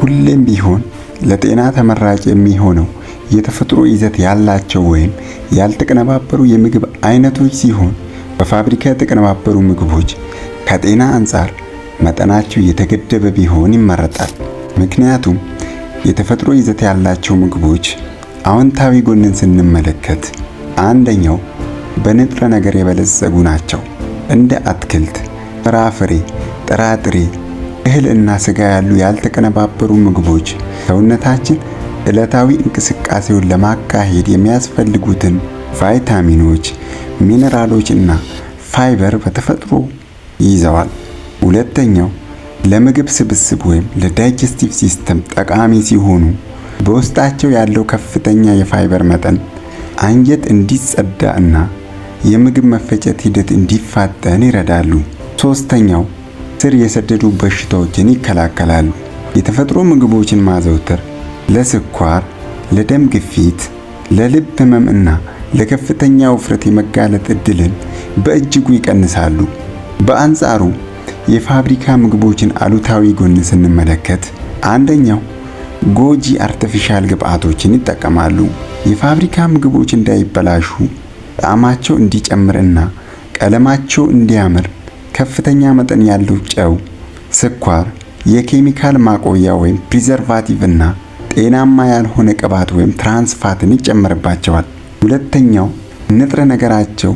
ሁሌም ቢሆን ለጤና ተመራጭ የሚሆነው የተፈጥሮ ይዘት ያላቸው ወይም ያልተቀነባበሩ የምግብ አይነቶች ሲሆን በፋብሪካ የተቀነባበሩ ምግቦች ከጤና አንጻር መጠናቸው የተገደበ ቢሆን ይመረጣል። ምክንያቱም የተፈጥሮ ይዘት ያላቸው ምግቦች አዎንታዊ ጎንን ስንመለከት አንደኛው በንጥረ ነገር የበለጸጉ ናቸው። እንደ አትክልት፣ ፍራፍሬ፣ ጥራጥሬ፣ እህል እና ስጋ ያሉ ያልተቀነባበሩ ምግቦች ሰውነታችን ዕለታዊ እንቅስቃሴውን ለማካሄድ የሚያስፈልጉትን ቫይታሚኖች፣ ሚነራሎች እና ፋይበር በተፈጥሮ ይይዘዋል። ሁለተኛው ለምግብ ስብስብ ወይም ለዳይጀስቲቭ ሲስተም ጠቃሚ ሲሆኑ በውስጣቸው ያለው ከፍተኛ የፋይበር መጠን አንጀት እንዲጸዳ እና የምግብ መፈጨት ሂደት እንዲፋጠን ይረዳሉ። ሶስተኛው ስር የሰደዱ በሽታዎችን ይከላከላሉ። የተፈጥሮ ምግቦችን ማዘውተር ለስኳር፣ ለደም ግፊት፣ ለልብ ህመም እና ለከፍተኛ ውፍረት የመጋለጥ ዕድልን በእጅጉ ይቀንሳሉ። በአንጻሩ የፋብሪካ ምግቦችን አሉታዊ ጎን ስንመለከት አንደኛው ጎጂ አርቲፊሻል ግብአቶችን ይጠቀማሉ። የፋብሪካ ምግቦች እንዳይበላሹ ጣዕማቸው እንዲጨምርና ቀለማቸው እንዲያምር ከፍተኛ መጠን ያለው ጨው፣ ስኳር፣ የኬሚካል ማቆያ ወይም ፕሪዘርቫቲቭ እና ጤናማ ያልሆነ ቅባት ወይም ትራንስፋትን ይጨመርባቸዋል። ሁለተኛው ንጥረ ነገራቸው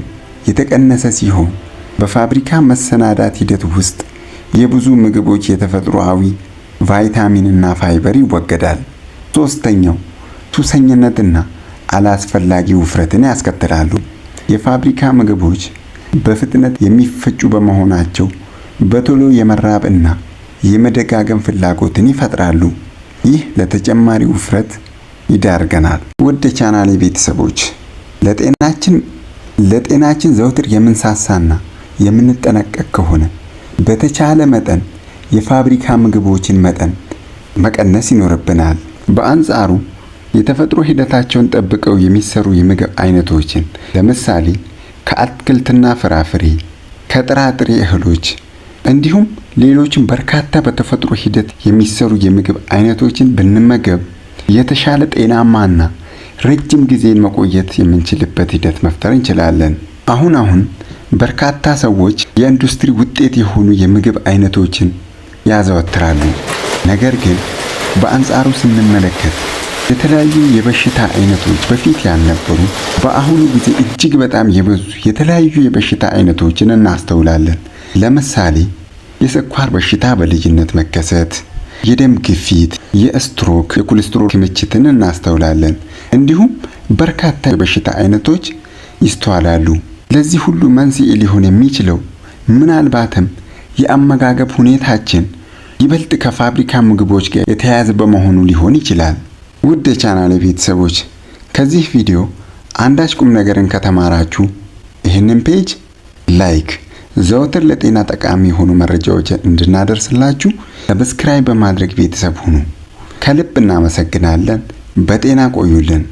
የተቀነሰ ሲሆን በፋብሪካ መሰናዳት ሂደት ውስጥ የብዙ ምግቦች የተፈጥሮአዊ ቫይታሚን እና ፋይበር ይወገዳል። ሶስተኛው ሱሰኝነትና አላስፈላጊ ውፍረትን ያስከትላሉ። የፋብሪካ ምግቦች በፍጥነት የሚፈጩ በመሆናቸው በቶሎ የመራብ እና የመደጋገም ፍላጎትን ይፈጥራሉ። ይህ ለተጨማሪ ውፍረት ይዳርገናል። ውድ ቻናሌ ቤተሰቦች ለጤናችን ዘውትር የምንሳሳና የምንጠነቀቅ ከሆነ በተቻለ መጠን የፋብሪካ ምግቦችን መጠን መቀነስ ይኖርብናል። በአንጻሩ የተፈጥሮ ሂደታቸውን ጠብቀው የሚሰሩ የምግብ አይነቶችን ለምሳሌ ከአትክልትና ፍራፍሬ፣ ከጥራጥሬ እህሎች እንዲሁም ሌሎችም በርካታ በተፈጥሮ ሂደት የሚሰሩ የምግብ አይነቶችን ብንመገብ የተሻለ ጤናማና ረጅም ጊዜ መቆየት የምንችልበት ሂደት መፍጠር እንችላለን። አሁን በርካታ ሰዎች የኢንዱስትሪ ውጤት የሆኑ የምግብ አይነቶችን ያዘወትራሉ። ነገር ግን በአንጻሩ ስንመለከት የተለያዩ የበሽታ አይነቶች በፊት ያልነበሩ በአሁኑ ጊዜ እጅግ በጣም የበዙ የተለያዩ የበሽታ አይነቶችን እናስተውላለን። ለምሳሌ የስኳር በሽታ በልጅነት መከሰት፣ የደም ግፊት፣ የስትሮክ፣ የኮሌስትሮል ክምችትን እናስተውላለን። እንዲሁም በርካታ የበሽታ አይነቶች ይስተዋላሉ። ለዚህ ሁሉ መንስኤ ሊሆን የሚችለው ምናልባትም የአመጋገብ ሁኔታችን ይበልጥ ከፋብሪካ ምግቦች ጋር የተያያዘ በመሆኑ ሊሆን ይችላል። ውድ የቻናሌ ቤተሰቦች ከዚህ ቪዲዮ አንዳች ቁም ነገርን ከተማራችሁ ይህንን ፔጅ ላይክ፣ ዘወትር ለጤና ጠቃሚ የሆኑ መረጃዎችን እንድናደርስላችሁ ሰብስክራይብ በማድረግ ቤተሰብ ሁኑ። ከልብ እናመሰግናለን። በጤና ቆዩልን።